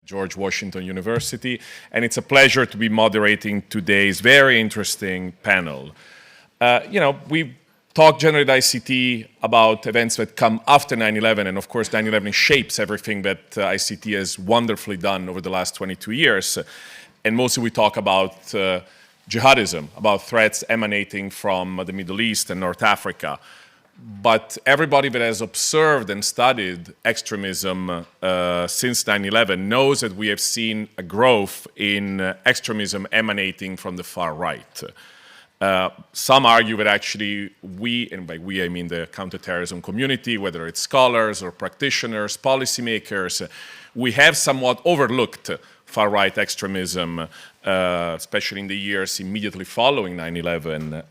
George Washington University, and it's a pleasure to be moderating today's very interesting panel. We talk generally at ICT about events that come after 9/11, and of course 9/11 shapes everything that ICT has wonderfully done over the last 22 years. And mostly we talk about jihadism, about threats emanating from the Middle East and North Africa. But everybody that has observed and studied extremism since 9/11 knows that we have seen a growth in extremism emanating from the far right. Some argue that actually we, and by we I mean the counter-terrorism community, whether it's scholars or practitioners, policymakers, we have somewhat overlooked far-right extremism, especially in the years immediately following 9/11,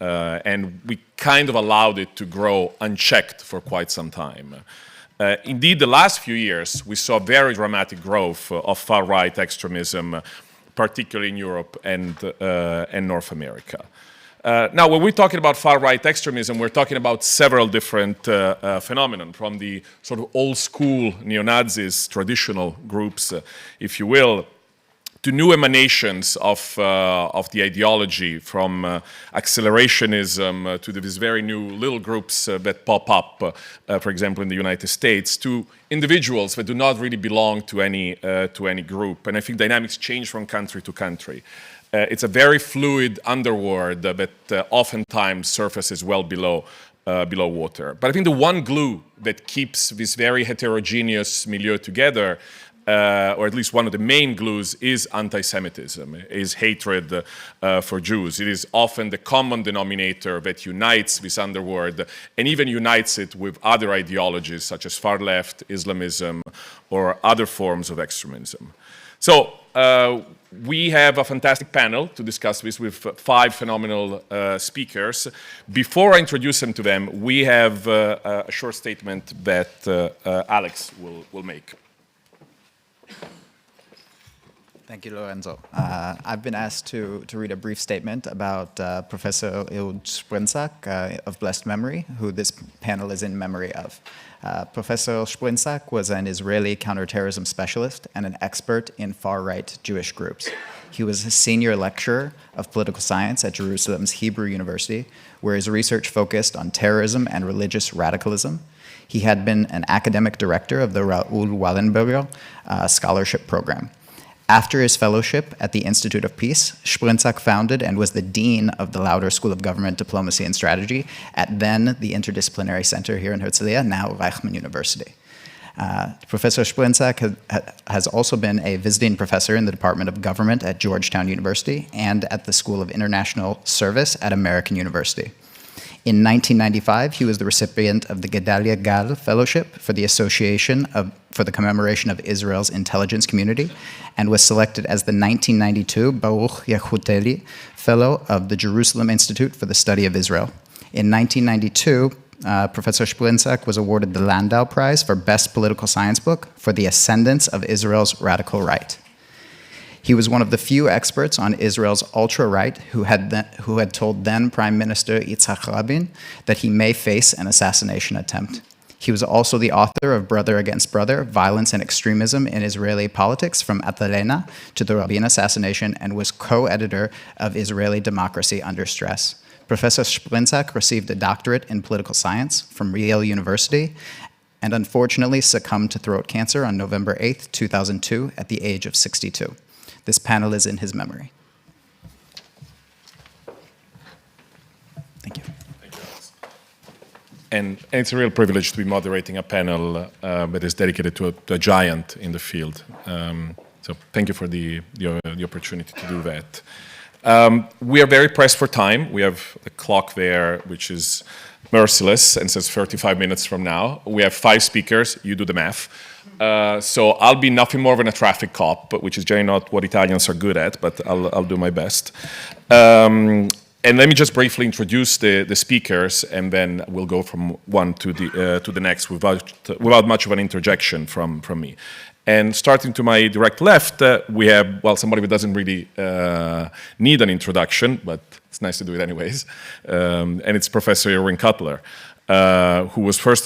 and we kind of allowed it to grow unchecked for quite some time. Indeed, the last few years, we saw very dramatic growth of far-right extremism, particularly in Europe and North America. Now, when we're talking about far-right extremism, we're talking about several different phenomena, from the sort of old-school neo-Nazis, traditional groups, if you will, to new emanations of the ideology, from accelerationism to these very new little groups that pop up, for example, in the United States, to individuals that do not really belong to any group. And I think dynamics change from country to country. It's a very fluid underworld that oftentimes surfaces well below water. But I think the one glue that keeps this very heterogeneous milieu together, or at least one of the main glues, is anti-Semitism, is hatred for Jews. It is often the common denominator that unites this underworld and even unites it with other ideologies such as far-left Islamism or other forms of extremism. So we have a fantastic panel to discuss this with 5 phenomenal speakers. Before I introduce them to them, we have a short statement that Alex will make. Thank you, Lorenzo. I've been asked to read a brief statement about Professor Irwin of blessed memory, who this panel is in memory of. Professor Sprinzak was an Israeli counterterrorism specialist and an expert in far-right Jewish groups. He was a senior lecturer of political science at Jerusalem's Hebrew University, where his research focused on terrorism and religious radicalism. He had been an academic director of the Raoul Wallenberger scholarship program. After his fellowship at the Institute of Peace, Sprinzak founded and was the dean of the Lauder School of Government Diplomacy and Strategy at then the Interdisciplinary Center here in Herzliya, now Reichman University. Professor Sprinzak has also been a visiting professor in the Department of Government at Georgetown University and at the School of International Service at American University. In 1995, he was the recipient of the Gedalia Gal Fellowship for the Association for the Commemoration of Israel's Intelligence Community, and was selected as the 1992 Baruch Yehuteli Fellow of the Jerusalem Institute for the Study of Israel. In 1992, Professor Sprinzak was awarded the Landau Prize for Best Political Science Book for The Ascendance of Israel's Radical Right. He was one of the few experts on Israel's ultra-right who had told then Prime Minister Yitzhak Rabin that he may face an assassination attempt. He was also the author of Brother Against Brother, Violence and Extremism in Israeli Politics from Atalena to the Rabin assassination, and was co-editor of Israeli Democracy Under Stress. Professor Sprinzak received a doctorate in political science from Yale University and unfortunately succumbed to throat cancer on November 8, 2002 at the age of 62. This panel is in his memory. Thank you. Thank you, Alex. And it's a real privilege to be moderating a panel that is dedicated to a giant in the field. So thank you for the opportunity to do that. We are very pressed for time. We have a clock there which is merciless and says 35 minutes from now. We have 5 speakers. You do the math. So I'll be nothing more than a traffic cop, which is generally not what Italians are good at, but I'll do my best. And let me just briefly introduce the speakers, and then we'll go from one to the next without much of an interjection from me. And starting to my direct left, we have, well, somebody who doesn't really need an introduction, but it's nice to do it anyways. And it's Professor Irwin Cotler. who was first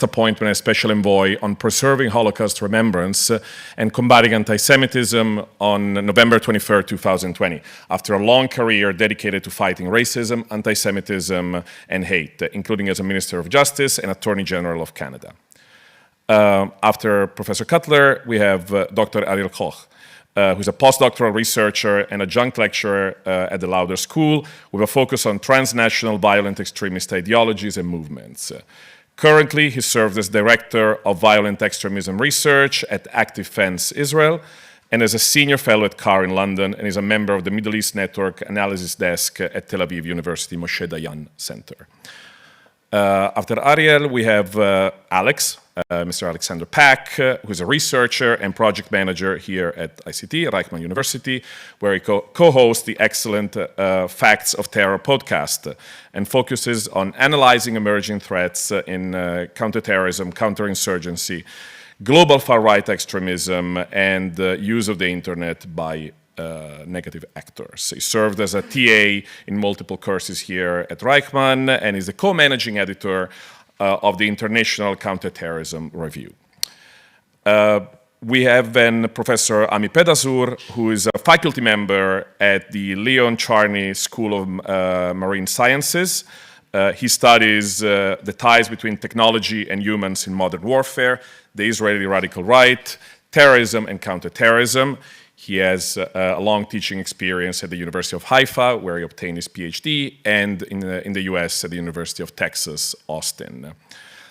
appointed as Special Envoy on preserving Holocaust remembrance and combating anti-Semitism on November 23, 2020, after a long career dedicated to fighting racism, anti-Semitism, and hate, including as a Minister of Justice and Attorney General of Canada. After Professor Cotler, we have Dr. Ariel Koch, who's a postdoctoral researcher and adjunct lecturer at the Lauder School with a focus on transnational violent extremist ideologies and movements. Currently, he serves as Director of Violent Extremism Research at Active Fence Israel and as a Senior Fellow at CAR in London, and is a member of the Middle East Network Analysis Desk at Tel Aviv University Moshe Dayan Center. After Ariel, we have Alex, Mr. Alexander Pack, who is a researcher and project manager here at ICT, Reichman University, where he co-hosts the excellent Facts of Terror podcast and focuses on analyzing emerging threats in counter-terrorism, counterinsurgency, global far-right extremism, and use of the internet by negative actors. He served as a TA in multiple courses here at Reichman and is the co-managing editor of the International Counter-Terrorism Review. We have then Professor Ami Pedahzur, who is a faculty member at the Leon Charney School of Marine Sciences. He studies the ties between technology and humans in modern warfare, the Israeli radical right, terrorism and counter-terrorism. He has a long teaching experience at the University of Haifa, where he obtained his PhD, and in the US at the University of Texas, Austin.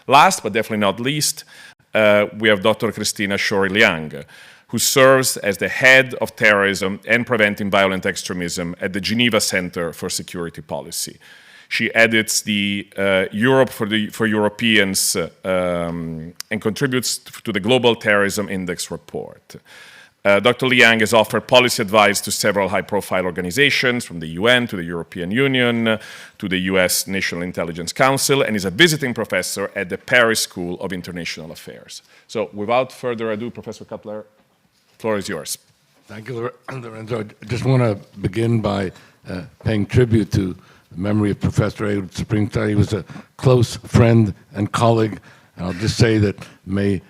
Last, but definitely not least, we have Dr. Christina Schori Liang, who serves as the head of terrorism and preventing violent extremism at the Geneva Center for Security Policy. She edits the Europe for Europeans and contributes to the Global Terrorism Index report. Dr. Liang has offered policy advice to several high-profile organizations, from the UN to the European Union to the US National Intelligence Council, and is a visiting professor at the Paris School of International Affairs. So without further ado, Professor Cotler, the floor is yours. Thank you, Lorenzo. I just want to begin by paying tribute to the memory of Professor Ehud Springstein. He was a close friend and colleague, and I'll just say that may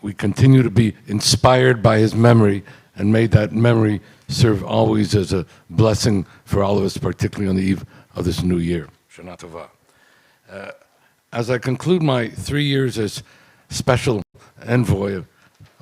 we continue to be inspired by his memory, and may that memory serve always as a blessing for all of us, particularly on the eve of this new year. Shana Tova. As I conclude my 3 years as special envoy,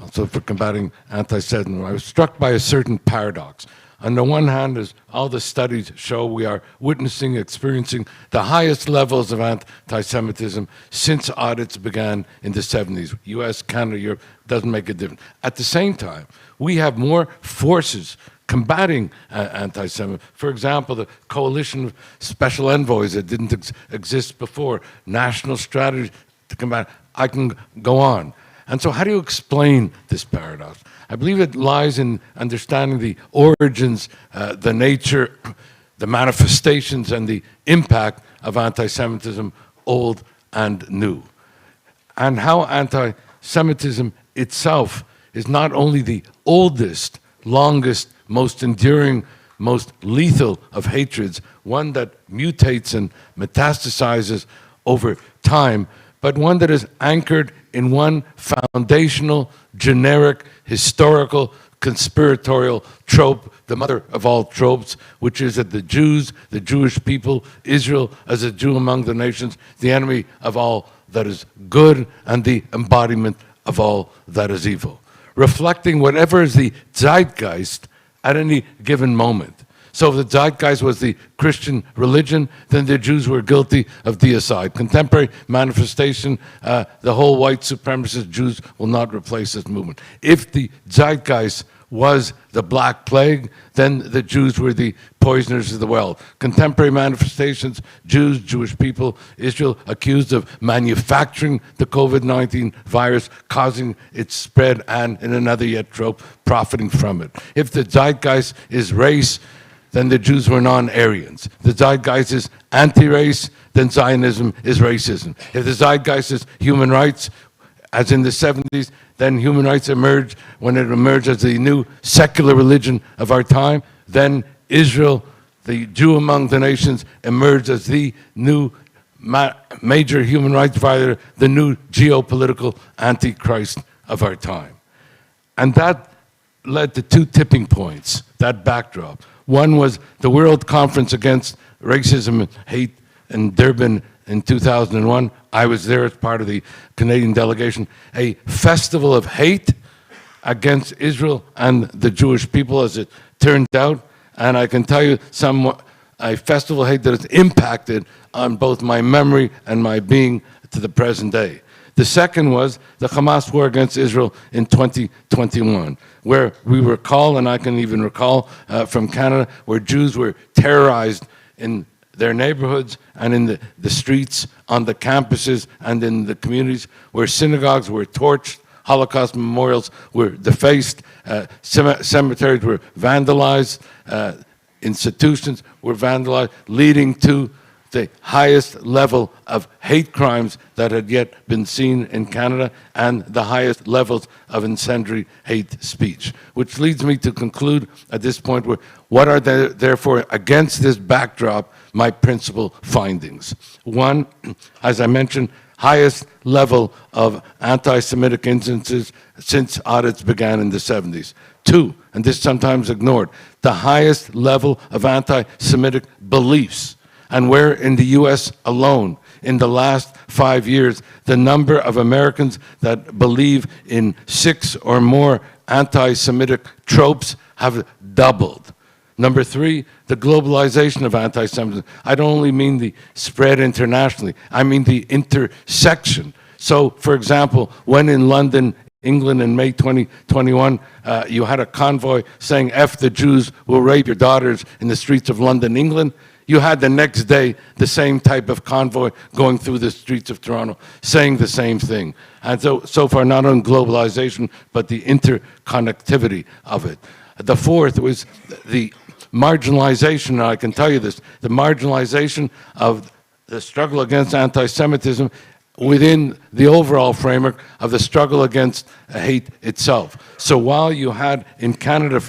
also for combating anti-Semitism, I was struck by a certain paradox. On the one hand, as all the studies show, we are witnessing, experiencing the highest levels of anti-Semitism since audits began in the 70s. US, Canada, Europe, doesn't make a difference. At the same time, we have more forces combating anti-Semitism. For example, the coalition of special envoys that didn't exist before, national strategy to combat, I can go on. And so how do you explain this paradox? I believe it lies in understanding the origins, the nature, the manifestations, and the impact of anti-Semitism, old and new. And how anti-Semitism itself is not only the oldest, longest, most enduring, most lethal of hatreds, one that mutates and metastasizes over time, but one that is anchored in one foundational, generic, historical, conspiratorial trope, the mother of all tropes, which is that the Jews, the Jewish people, Israel as a Jew among the nations, the enemy of all that is good and the embodiment of all that is evil, reflecting whatever is the zeitgeist at any given moment. So if the zeitgeist was the Christian religion, then the Jews were guilty of deicide. Contemporary manifestation, the whole white supremacist Jews will not replace this movement. If the zeitgeist was the Black Plague, then the Jews were the poisoners of the well. Contemporary manifestations, Jews, Jewish people, Israel accused of manufacturing the COVID-19 virus, causing its spread, and in another yet trope, profiting from it. If the zeitgeist is race, then the Jews were non-Aryans. The zeitgeist is anti-race, then Zionism is racism. If the zeitgeist is human rights, as in the 70s, then human rights emerged when it emerged as the new secular religion of our time. Then Israel, the Jew among the nations, emerged as the new major human rights violator, the new geopolitical antichrist of our time. And that led to two tipping points, that backdrop. One was the World Conference Against Racism and Hate in Durban in 2001. I was there as part of the Canadian delegation, a festival of hate against Israel and the Jewish people, as it turned out. And I can tell you a festival of hate that has impacted on both my memory and my being to the present day. The second was the Hamas war against Israel in 2021, where we recall, and I can even recall from Canada, where Jews were terrorized in their neighborhoods and in the streets, on the campuses and in the communities, where synagogues were torched, Holocaust memorials were defaced, cemeteries were vandalized, institutions were vandalized, leading to the highest level of hate crimes that had yet been seen in Canada and the highest levels of incendiary hate speech. Which leads me to conclude at this point, what are therefore, against this backdrop, my principal findings? One, as I mentioned, highest level of anti-Semitic instances since audits began in the 70s. Two, and this is sometimes ignored, the highest level of anti-Semitic beliefs. And where in the US alone, in the last 5 years, the number of Americans that believe in 6 or more anti-Semitic tropes have doubled. Number three, the globalization of anti-Semitism. I don't only mean the spread internationally, I mean the intersection. So, for example, when in London, England in May 2021, you had a convoy saying, "F the Jews, will rape your daughters" in the streets of London, England. You had the next day the same type of convoy going through the streets of Toronto saying the same thing. And so far, not only globalization, but the interconnectivity of it. The fourth was the marginalization, and I can tell you this, the marginalization of the struggle against anti-Semitism within the overall framework of the struggle against hate itself. So while you had in Canada,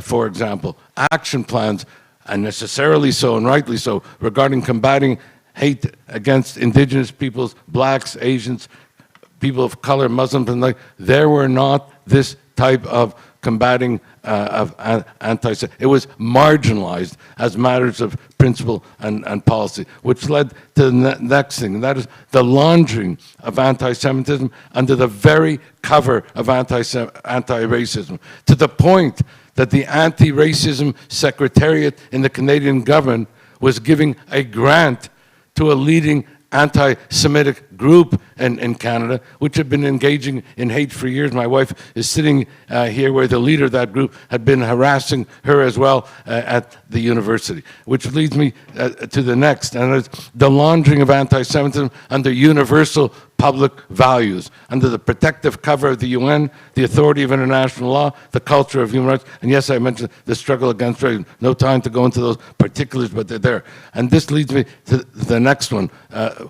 for example, action plans, and necessarily so and rightly so, regarding combating hate against Indigenous peoples, blacks, Asians, people of color, Muslims, and like, there were not this type of combating of anti-Semitism. It was marginalized as matters of principle and policy, which led to the next thing, and that is the laundering of anti-Semitism under the very cover of anti-racism, to the point that the anti-racism secretariat in the Canadian government was giving a grant to a leading anti-Semitic group in Canada, which had been engaging in hate for years. My wife is sitting here where the leader of that group had been harassing her as well at the university, which leads me to the next, and it's the laundering of anti-Semitism under universal public values, under the protective cover of the UN, the authority of international law, the culture of human rights, and yes, I mentioned the struggle against racism. No time to go into those particulars, but they're there. And this leads me to the next one,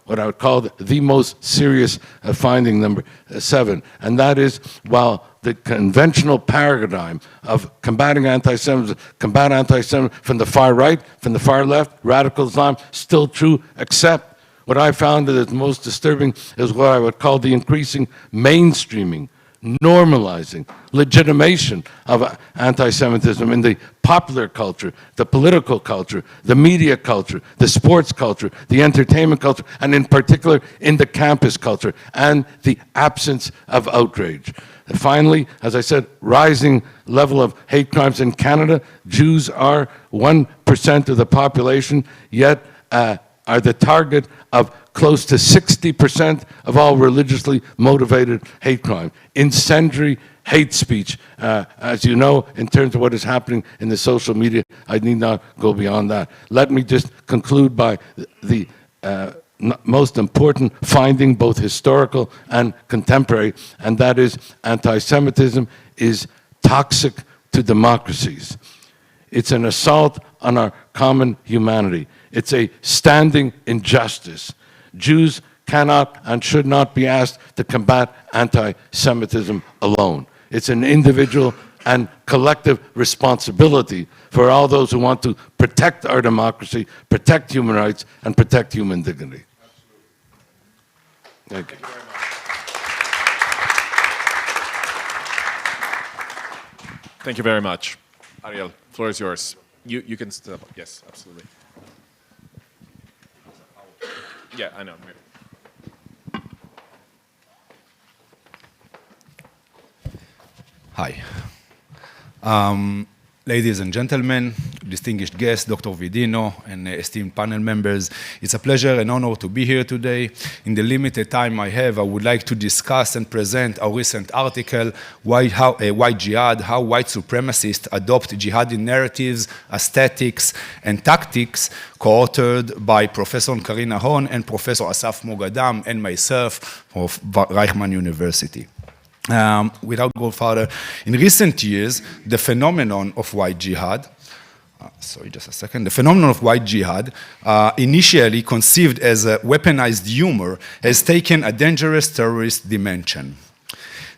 what I would call the most serious finding, number 7, and that is, while the conventional paradigm of combating anti-Semitism, combat anti-Semitism from the far right, from the far left, radical Islam, still true, except what I found that is most disturbing is what I would call the increasing mainstreaming, normalizing, legitimation of anti-Semitism in the popular culture, the political culture, the media culture, the sports culture, the entertainment culture, and in particular in the campus culture, and the absence of outrage. And finally, as I said, rising level of hate crimes in Canada. Jews are 1% of the population, yet are the target of close to 60% of all religiously motivated hate crime. Incendiary hate speech, as you know, in terms of what is happening in the social media, I need not go beyond that. Let me just conclude by the most important finding, both historical and contemporary, and that is anti-Semitism is toxic to democracies. It's an assault on our common humanity. It's a standing injustice. Jews cannot and should not be asked to combat anti-Semitism alone. It's an individual and collective responsibility for all those who want to protect our democracy, protect human rights, and protect human dignity. Thank you. Thank you very much. Ariel, floor is yours. You can step up. Yes, absolutely. Yeah, I know. Hi. Ladies and gentlemen, distinguished guests, Dr. Vidino, and esteemed panel members, it's a pleasure and honor to be here today. In the limited time I have, I would like to discuss and present our recent article, Why Jihad, How White Supremacists Adopt Jihadi Narratives, Aesthetics, and Tactics, co-authored by Professor Karina Hon and Professor Asaf Mogadam and myself of Reichman University. Without going further, in recent years, the phenomenon of white jihad, the phenomenon of white jihad, initially conceived as a weaponized humor, has taken a dangerous terrorist dimension.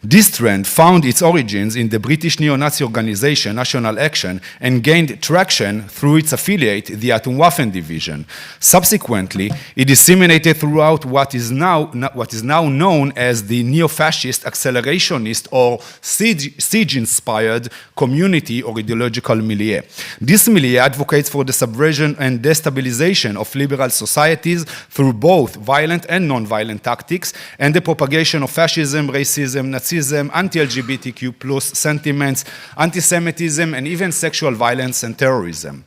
This trend found its origins in the British neo-Nazi organization National Action and gained traction through its affiliate, the Atomwaffen Division. Subsequently, it disseminated throughout what is now known as the neo-fascist accelerationist or siege-inspired community or ideological milieu. This milieu advocates for the subversion and destabilization of liberal societies through both violent and non-violent tactics and the propagation of fascism, racism, Nazism, anti-LGBTQ+ sentiments, anti-Semitism, and even sexual violence and terrorism.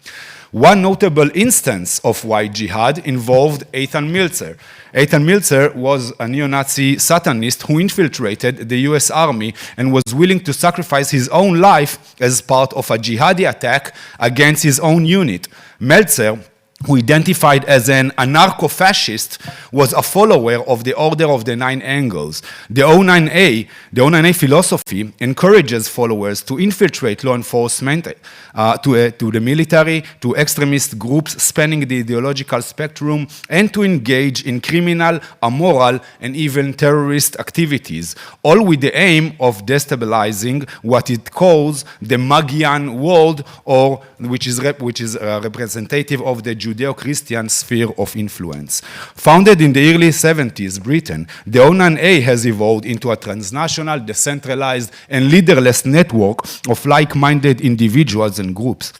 One notable instance of white jihad involved Eitan Milzer. Eitan Milzer was a neo-Nazi Satanist who infiltrated the US Army and was willing to sacrifice his own life as part of a jihadi attack against his own unit. Meltzer, who identified as an anarcho-fascist, was a follower of the Order of the Nine Angles. The O9A philosophy encourages followers to infiltrate law enforcement, to the military, to extremist groups spanning the ideological spectrum, and to engage in criminal, immoral, and even terrorist activities, all with the aim of destabilizing what it calls the Magian world, or which is representative of the Judeo-Christian sphere of influence. Founded in the early 70s, Britain, the O9A has evolved into a transnational, decentralized, and leaderless network of like-minded individuals and groups.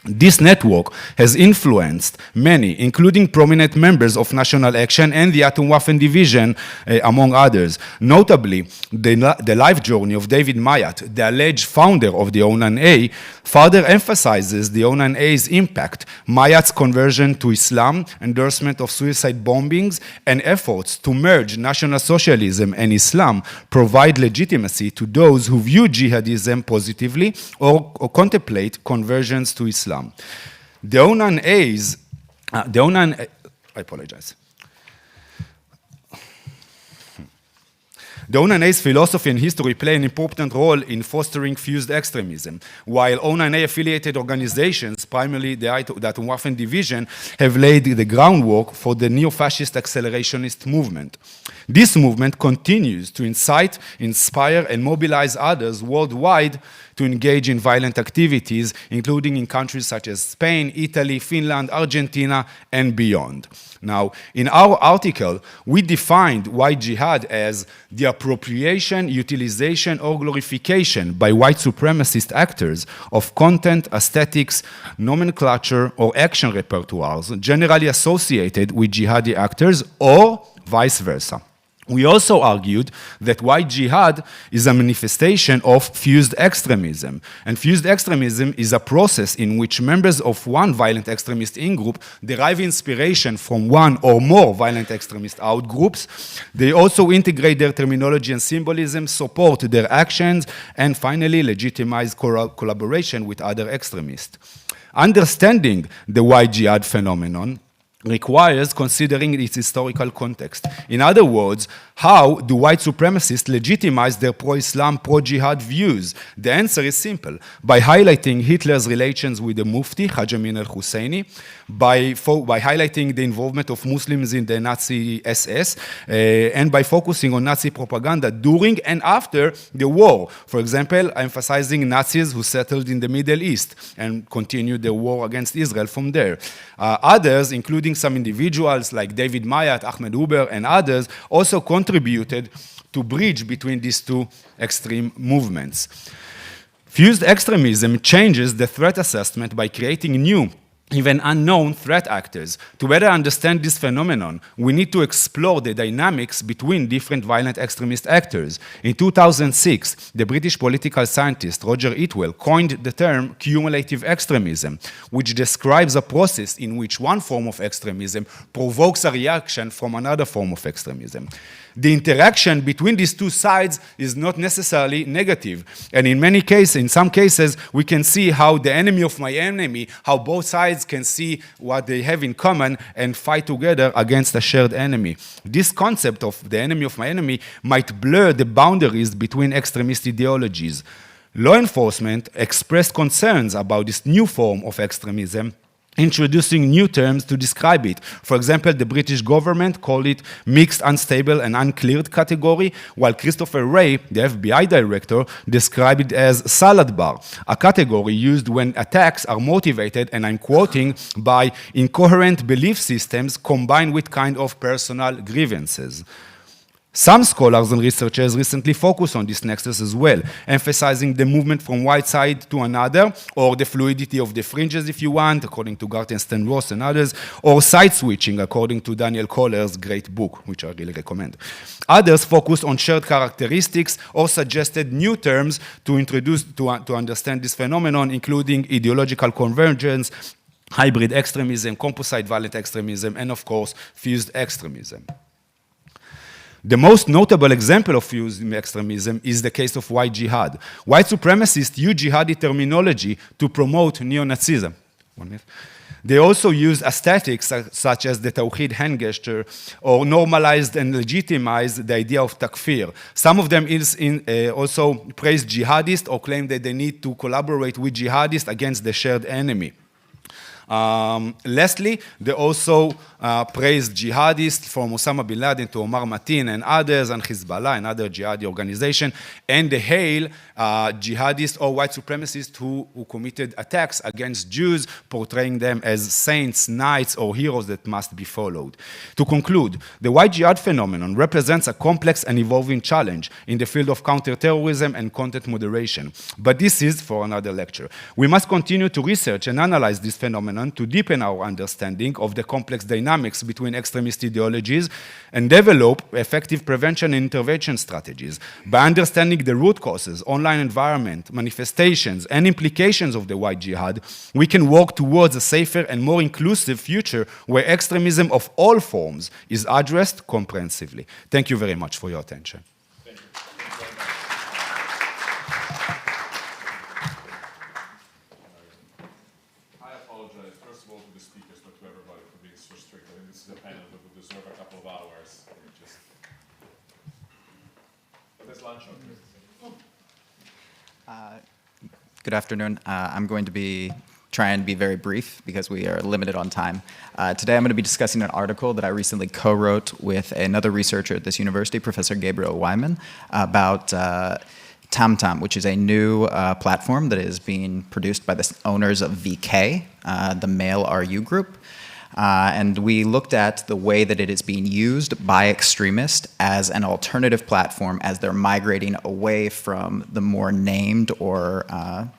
This network has influenced many, including prominent members of National Action and the Atomwaffen Division, among others. Notably, the life journey of David Mayat, the alleged founder of the O9A, further emphasizes the O9A's impact, Mayat's conversion to Islam, endorsement of suicide bombings, and efforts to merge National Socialism and Islam provide legitimacy to those who view jihadism positively or contemplate conversions to Islam. The O9A's, I apologize. The O9A's philosophy and history play an important role in fostering fused extremism, while O9A-affiliated organizations, primarily the Atomwaffen Division, have laid the groundwork for the neo-fascist accelerationist movement. This movement continues to incite, inspire, and mobilize others worldwide to engage in violent activities, including in countries such as Spain, Italy, Finland, Argentina, and beyond. Now, in our article, we defined white jihad as the appropriation, utilization, or glorification by white supremacist actors of content, aesthetics, nomenclature, or action repertoires generally associated with jihadi actors, or vice versa. We also argued that white jihad is a manifestation of fused extremism. And fused extremism is a process in which members of one violent extremist in-group derive inspiration from one or more violent extremist out-groups. They also integrate their terminology and symbolism, support their actions, and finally legitimize collaboration with other extremists. Understanding the white jihad phenomenon requires considering its historical context. In other words, How do white supremacists legitimize their pro-Islam, pro-Jihad views? The answer is simple. By highlighting Hitler's relations with the Mufti, Haj Amin al-Husseini, by highlighting the involvement of Muslims in the Nazi SS, and by focusing on Nazi propaganda during and after the war. For example, emphasizing Nazis who settled in the Middle East and continued the war against Israel from there. Others, including some individuals like David Mayat, Ahmed Huber, and others, also contributed to bridge between these two extreme movements. Fused extremism changes the threat assessment by creating new, even unknown threat actors. To better understand this phenomenon, we need to explore the dynamics between different violent extremist actors. In 2006, the British political scientist Roger Itwell coined the term cumulative extremism, which describes a process in which one form of extremism provokes a reaction from another form of extremism. The interaction between these two sides is not necessarily negative. And in some cases, we can see how the enemy of my enemy, how both sides can see what they have in common and fight together against a shared enemy. This concept of the enemy of my enemy might blur the boundaries between extremist ideologies. Law enforcement expressed concerns about this new form of extremism, introducing new terms to describe it. For example, the British government called it mixed, unstable, and uncleared category, while Christopher Wray, the FBI director, described it as salad bar, a category used when attacks are motivated, and I'm quoting, by incoherent belief systems combined with kind of personal grievances. Some scholars and researchers recently focus on this nexus as well, emphasizing the movement from one side to another, or the fluidity of the fringes, if you want, according to Gartenstein Ross and others, or side switching, according to Daniel Kohler's great book, which I really recommend. Others focus on shared characteristics or suggested new terms to introduce to understand this phenomenon, including ideological convergence, hybrid extremism, composite violent extremism, and of course, fused extremism. The most notable example of fused extremism is the case of white jihad. White supremacists use jihadi terminology to promote neo-Nazism. They also use aesthetics such as the Tawhid hand gesture, or normalized and legitimized the idea of takfir. Some of them also praise jihadists or claim that they need to collaborate with jihadists against the shared enemy. Lastly, they also praised jihadists from Osama bin Laden to Omar Mateen and others, and Hezbollah and other jihadi organizations, and they hail jihadists or white supremacists who committed attacks against Jews, portraying them as saints, knights, or heroes that must be followed. To conclude, the white jihad phenomenon represents a complex and evolving challenge in the field of counter-terrorism and content moderation. But this is for another lecture. We must continue to research and analyze this phenomenon to deepen our understanding of the complex dynamics between extremist ideologies and develop effective prevention and intervention strategies. By understanding the root causes, online environment, manifestations, and implications of the white jihad, we can work towards a safer and more inclusive future where extremism of all forms is addressed comprehensively. Thank you very much for your attention. Good afternoon. I'm going to try and be very brief because we are limited on time. Today I'm going to be discussing an article that I recently co-wrote with another researcher at this university, Professor Gabriel Wyman, about TamTam, which is a new platform that is being produced by the owners of VK, the male RU group. And we looked at the way that it is being used by extremists as an alternative platform as they're migrating away from the more named or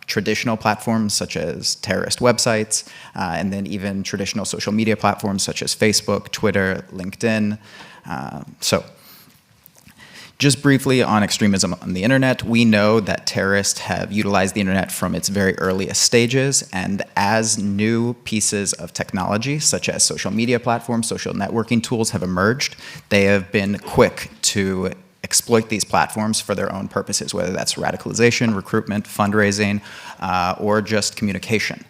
traditional platforms such as terrorist websites, and then even traditional social media platforms such as Facebook, Twitter, LinkedIn. Just briefly on extremism on the internet, we know that terrorists have utilized the internet from its very earliest stages, and as new pieces of technology, such as social media platforms, social networking tools have emerged, they have been quick to exploit these platforms for their own purposes, whether that's radicalization, recruitment, fundraising, or just communication.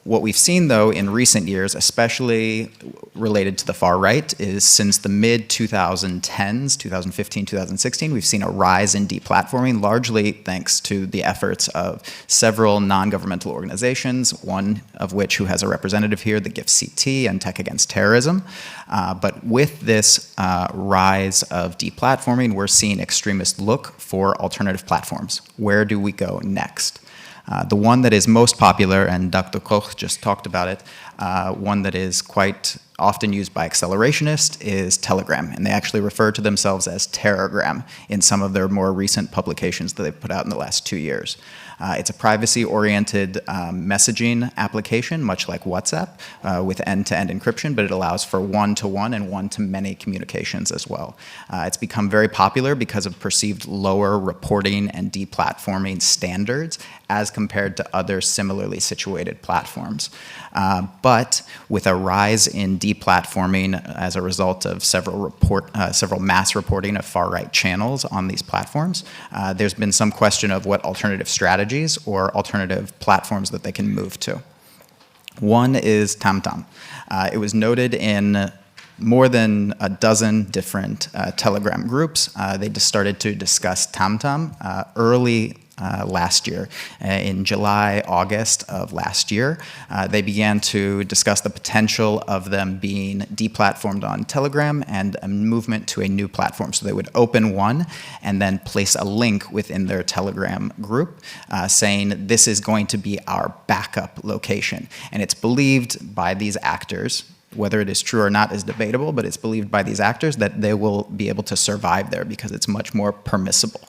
What we've seen, though, in recent years, especially related to the far right, is since the mid-2010s, 2015, 2016, we've seen a rise in deplatforming, largely thanks to the efforts of several non-governmental organizations, one of which who has a representative here, the GIFT-CT and Tech Against Terrorism. But with this rise of deplatforming, we're seeing extremists look for alternative platforms. Where do we go next? The one that is most popular, and Dr. Koch just talked about it, one that is quite often used by accelerationists is Telegram, and they actually refer to themselves as Terragram in some of their more recent publications that they've put out in the last 2 years. It's a privacy-oriented messaging application, much like WhatsApp, with end-to-end encryption, but it allows for one-to-one and one-to-many communications as well. It's become very popular because of perceived lower reporting and deplatforming standards as compared to other similarly situated platforms. But with a rise in deplatforming as a result of several mass reporting of far-right channels on these platforms, there's been some question of what alternative strategies or alternative platforms that they can move to. One is TamTam. It was noted in more than a dozen different Telegram groups. They just started to discuss TamTam early last year. In July, August of last year, they began to discuss the potential of them being deplatformed on Telegram and a movement to a new platform. So they would open one and then place a link within their Telegram group saying this is going to be our backup location. And it's believed by these actors, whether it is true or not is debatable, but it's believed by these actors that they will be able to survive there because it's much more permissible.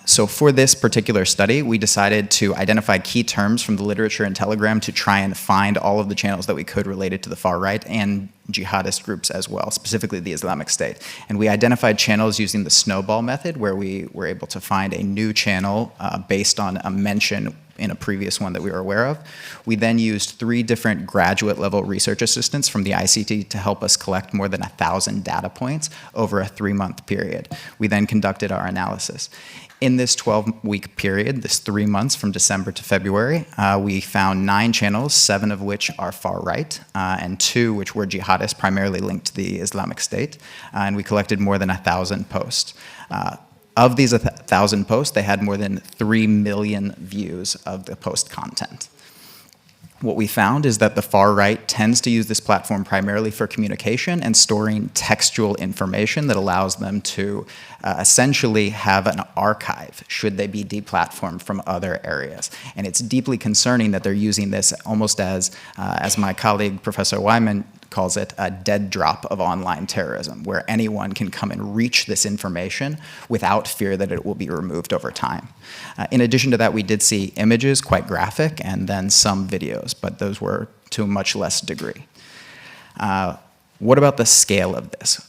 So for this particular study, we decided to identify key terms from the literature in Telegram to try and find all of the channels that we could related to the far right and jihadist groups as well, specifically the Islamic State. And we identified channels using the snowball method, where we were able to find a new channel based on a mention in a previous one that we were aware of. We then used 3 different graduate-level research assistants from the ICT to help us collect more than 1,000 data points over a 3-month period. We then conducted our analysis. In this 12-week period, this 3 months from December to February, we found 9 channels, 7 of which are far-right, and 2 which were jihadists, primarily linked to the Islamic State, and we collected more than 1,000 posts. Of these 1,000 posts, they had more than 3 million views of the post content. What we found is that the far right tends to use this platform primarily for communication and storing textual information that allows them to essentially have an archive should they be deplatformed from other areas. And it's deeply concerning that they're using this almost as my colleague Professor Wyman calls it, a dead drop of online terrorism, where anyone can come and reach this information without fear that it will be removed over time. In addition to that, we did see images, quite graphic, and then some videos, but those were to a much less degree. What about the scale of this?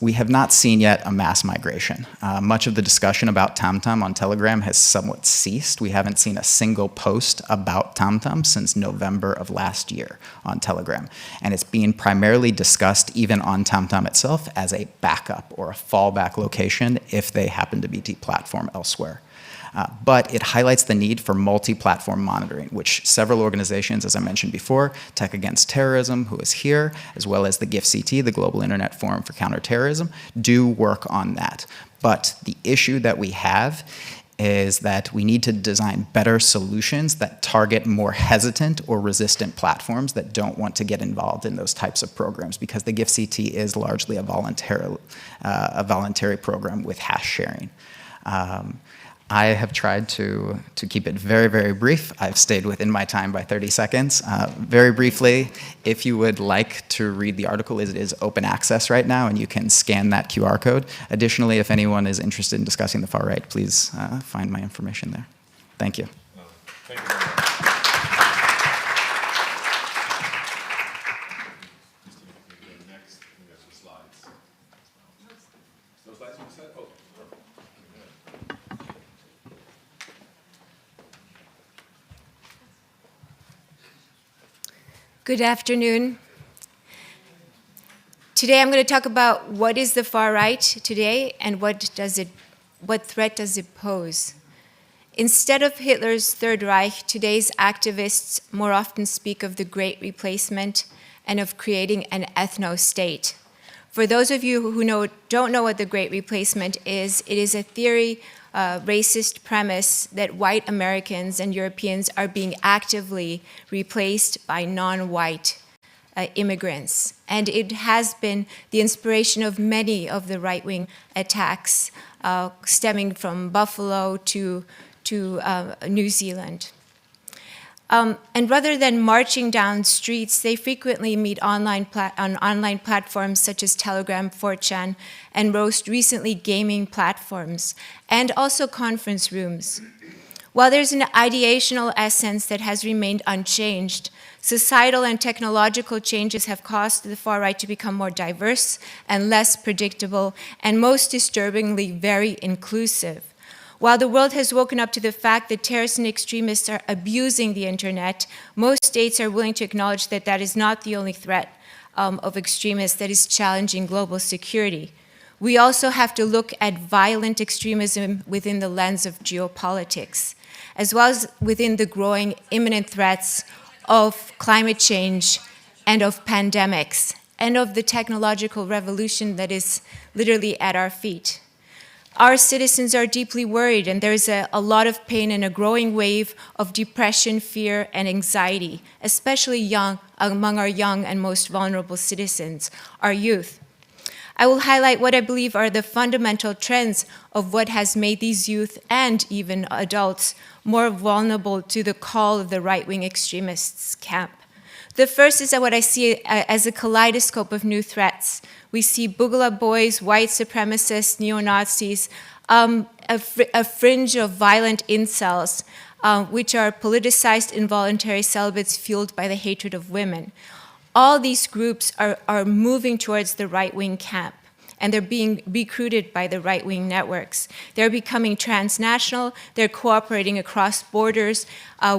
We have not seen yet a mass migration. Much of the discussion about TamTam on Telegram has somewhat ceased. We haven't seen a single post about TamTam since November of last year on Telegram. And it's being primarily discussed even on TamTam itself as a backup or a fallback location if they happen to be deplatformed elsewhere. But it highlights the need for multi-platform monitoring, which several organizations, as I mentioned before, Tech Against Terrorism, who is here, as well as the GIFT-CT, the Global Internet Forum for Counter-Terrorism, do work on that. But the issue that we have is that we need to design better solutions that target more hesitant or resistant platforms that don't want to get involved in those types of programs, because the GIFT-CT is largely a voluntary program with hash sharing. I have tried to keep it very, very brief. I've stayed within my time by 30 seconds. Very briefly, if you would like to read the article, it is open access right now, and you can scan that QR code. Additionally, if anyone is interested in discussing the far right, please find my information there. Thank you. Thank you very much. Good afternoon. Today I'm going to talk about what is the far right today and what threat does it pose. Instead of Hitler's Third Reich, today's activists more often speak of the Great Replacement and of creating an ethno-state. For those of you who don't know what the Great Replacement is, it is a theory, racist premise that white Americans and Europeans are being actively replaced by non-white immigrants. And it has been the inspiration of many of the right-wing attacks stemming from Buffalo to New Zealand. And rather than marching down streets, they frequently meet on online platforms such as Telegram, 4chan, and most recently gaming platforms, and also conference rooms. While there's an ideational essence that has remained unchanged, societal and technological changes have caused the far right to become more diverse and less predictable, and most disturbingly, very inclusive. While the world has woken up to the fact that terrorists and extremists are abusing the internet, most states are willing to acknowledge that that is not the only threat of extremists that is challenging global security. We also have to look at violent extremism within the lens of geopolitics, as well as within the growing imminent threats of climate change and of pandemics, and of the technological revolution that is literally at our feet. Our citizens are deeply worried, and there's a lot of pain and a growing wave of depression, fear, and anxiety, especially among our young and most vulnerable citizens, our youth. I will highlight what I believe are the fundamental trends of what has made these youth and even adults more vulnerable to the call of the right-wing extremists' camp. The first is what I see as a kaleidoscope of new threats. We see Boogaloo boys, white supremacists, neo-Nazis, a fringe of violent incels, which are politicized involuntary celibates fueled by the hatred of women. All these groups are moving towards the right-wing camp, and they're being recruited by the right-wing networks. They're becoming transnational, they're cooperating across borders.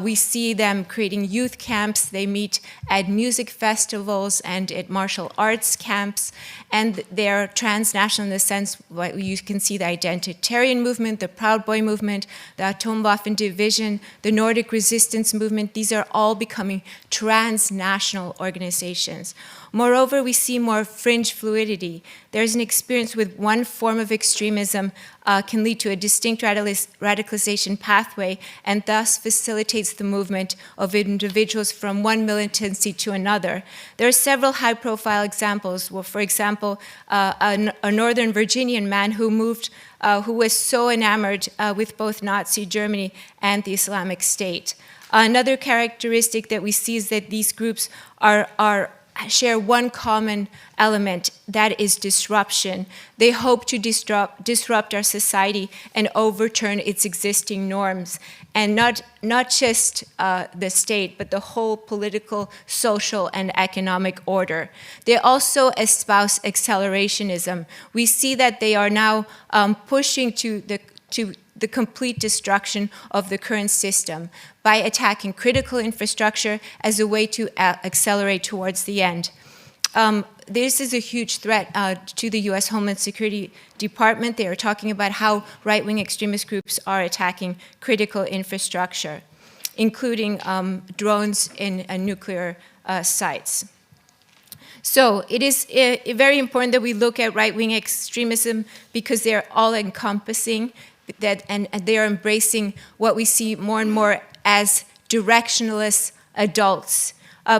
We see them creating youth camps, they meet at music festivals and at martial arts camps, and they're transnational in the sense what you can see the identitarian movement, the Proud Boy movement, the Atomwaffen Division, the Nordic Resistance Movement. These are all becoming transnational organizations. Moreover, we see more fringe fluidity. There's an experience with one form of extremism can lead to a distinct radicalization pathway and thus facilitates the movement of individuals from one militancy to another. There are several high-profile examples. Well, for example, a Northern Virginian man who was so enamored with both Nazi Germany and the Islamic State. Another characteristic that we see is that these groups share one common element, that is disruption. They hope to disrupt our society and overturn its existing norms, and not just the state, but the whole political, social, and economic order. They also espouse accelerationism. We see that they are now pushing to the complete destruction of the current system by attacking critical infrastructure as a way to accelerate towards the end. This is a huge threat to the US Homeland Security Department. They are talking about how right-wing extremist groups are attacking critical infrastructure, including drones in nuclear sites. So it is very important that we look at right-wing extremism because they're all-encompassing, and they are embracing what we see more and more as directionless adults,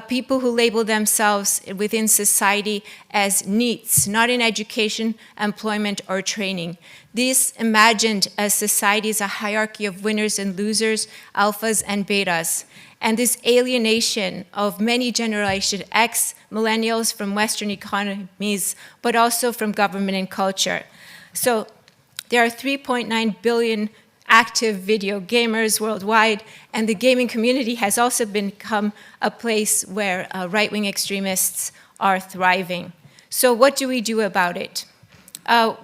people who label themselves within society as NEETs, not in education, employment, or training. This imagined a society as a hierarchy of winners and losers, alphas and betas. And this alienation of many Generation X millennials from Western economies, but also from government and culture. So there are 3.9 billion active video gamers worldwide, and the gaming community has also become a place where right-wing extremists are thriving. So what do we do about it?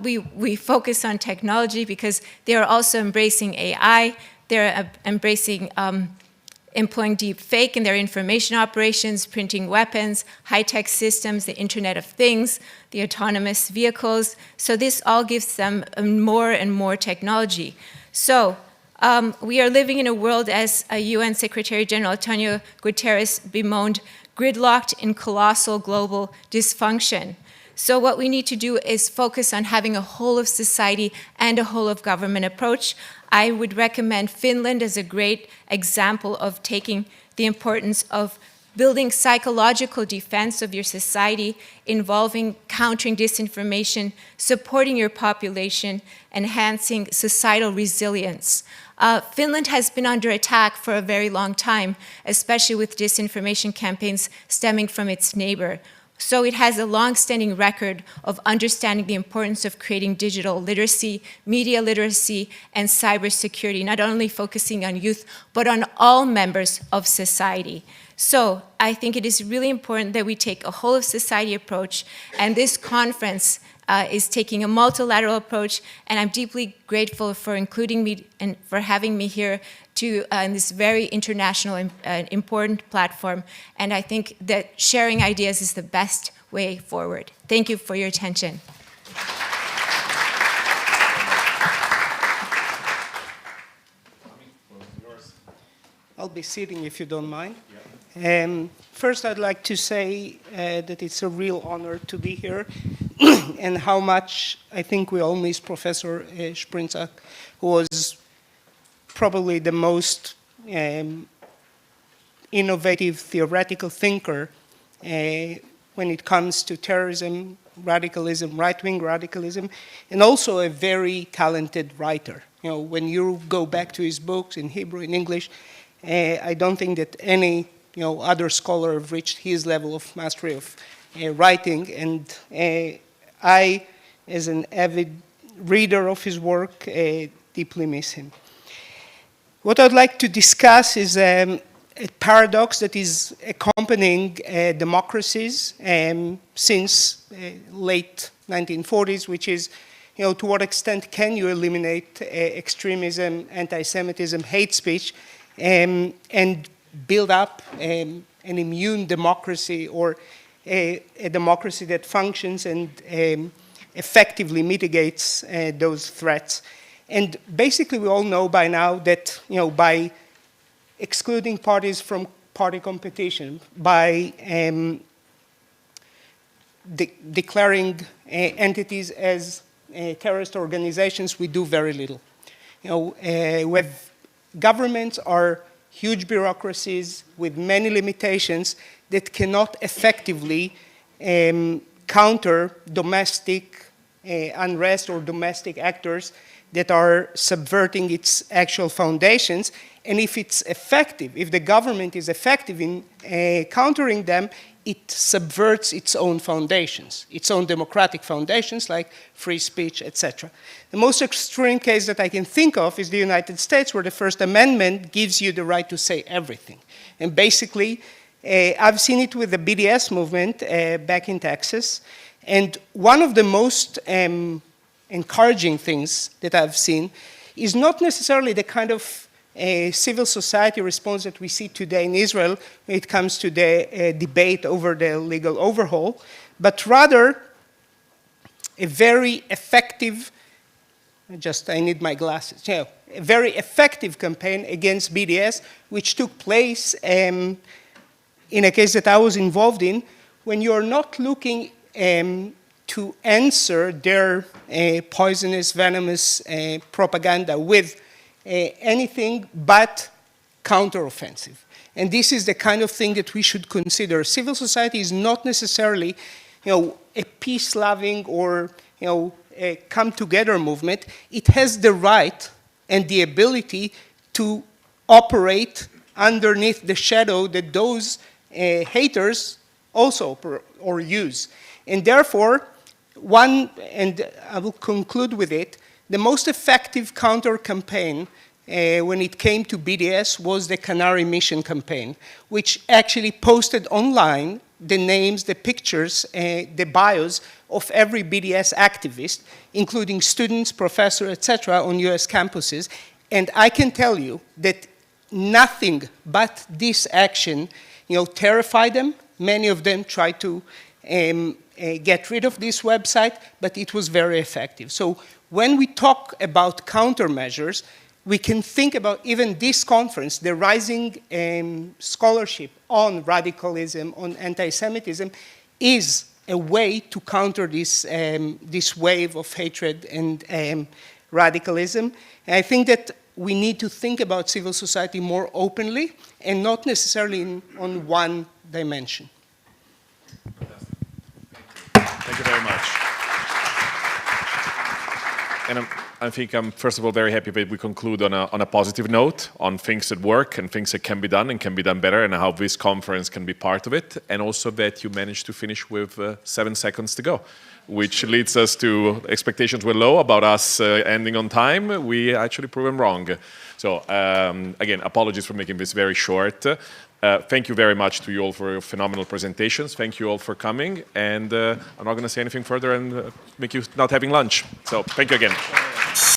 We focus on technology because they are also embracing AI. They're embracing employing deep fake in their information operations, printing weapons, high-tech systems, the Internet of Things, the autonomous vehicles. So this all gives them more and more technology. So We are living in a world, as UN Secretary General Antonio Guterres bemoaned, gridlocked in colossal global dysfunction. So what we need to do is focus on having a whole of society and a whole of government approach. I would recommend Finland as a great example of taking the importance of building psychological defense of your society, involving countering disinformation, supporting your population, enhancing societal resilience. Finland has been under attack for a very long time, especially with disinformation campaigns stemming from its neighbor. So it has a long-standing record of understanding the importance of creating digital literacy, media literacy, and cybersecurity, not only focusing on youth, but on all members of society. So I think it is really important that we take a whole of society approach, and this conference is taking a multilateral approach, and I'm deeply grateful for including me and for having me here to in this very international and important platform. And I think that sharing ideas is the best way forward. Thank you for your attention. I'll be sitting if you don't mind. First, I'd like to say that it's a real honor to be here and how much I think we all miss Professor Sprinczak, who was probably the most innovative theoretical thinker when it comes to terrorism, radicalism, right-wing radicalism, and also a very talented writer. You know, when you go back to his books in Hebrew, in English, I don't think that any other scholar have reached his level of mastery of writing, and I, as an avid reader of his work, deeply miss him. What I'd like to discuss is a paradox that is accompanying democracies since late 1940s, which is, to what extent can you eliminate extremism, anti-Semitism, hate speech, and build up an immune democracy, or a democracy that functions and effectively mitigates those threats. And basically, we all know by now that, by excluding parties from party competition, by declaring entities as terrorist organizations, we do very little. Governments are huge bureaucracies with many limitations that cannot effectively counter domestic unrest or domestic actors that are subverting its actual foundations. And if it's effective, if the government is effective in countering them, it subverts its own foundations, its own democratic foundations like free speech, etc. The most extreme case that I can think of is the United States, where the First Amendment gives you the right to say everything. And basically, I've seen it with the BDS movement back in Texas. And one of the most encouraging things that I've seen is not necessarily the kind of civil society response that we see today in Israel when it comes to the debate over the legal overhaul, but rather a very effective, I need my glasses, a very effective campaign against BDS, which took place in a case that I was involved in, when you're not looking to answer their poisonous, venomous propaganda with anything but counteroffensive. And this is the kind of thing that we should consider. Civil society is not necessarily, a peace-loving or, a come-together movement. It has the right and the ability to operate underneath the shadow that those haters also use. And therefore, and I will conclude with it, the most effective counter-campaign when it came to BDS was the Canary Mission campaign, which actually posted online the names, the pictures, the bios of every BDS activist, including students, professors, etc., on US campuses. And I can tell you that nothing but this action, terrified them. Many of them tried to get rid of this website, but it was very effective. So when we talk about countermeasures, we can think about even this conference, the rising scholarship on radicalism, on anti-Semitism, is a way to counter this, this wave of hatred and radicalism. And I think that we need to think about civil society more openly and not necessarily on one dimension. Thank you very much. And I think I'm, first of all, very happy that we conclude on a positive note, on things that work and things that can be done and can be done better, and how this conference can be part of it, and also that you managed to finish with 7 seconds to go, which leads us to expectations were low about us ending on time. We actually proven wrong. So again, apologies for making this very short. Thank you very much to you all for your phenomenal presentations. Thank you all for coming. And I'm not going to say anything further and make you not having lunch. So thank you again.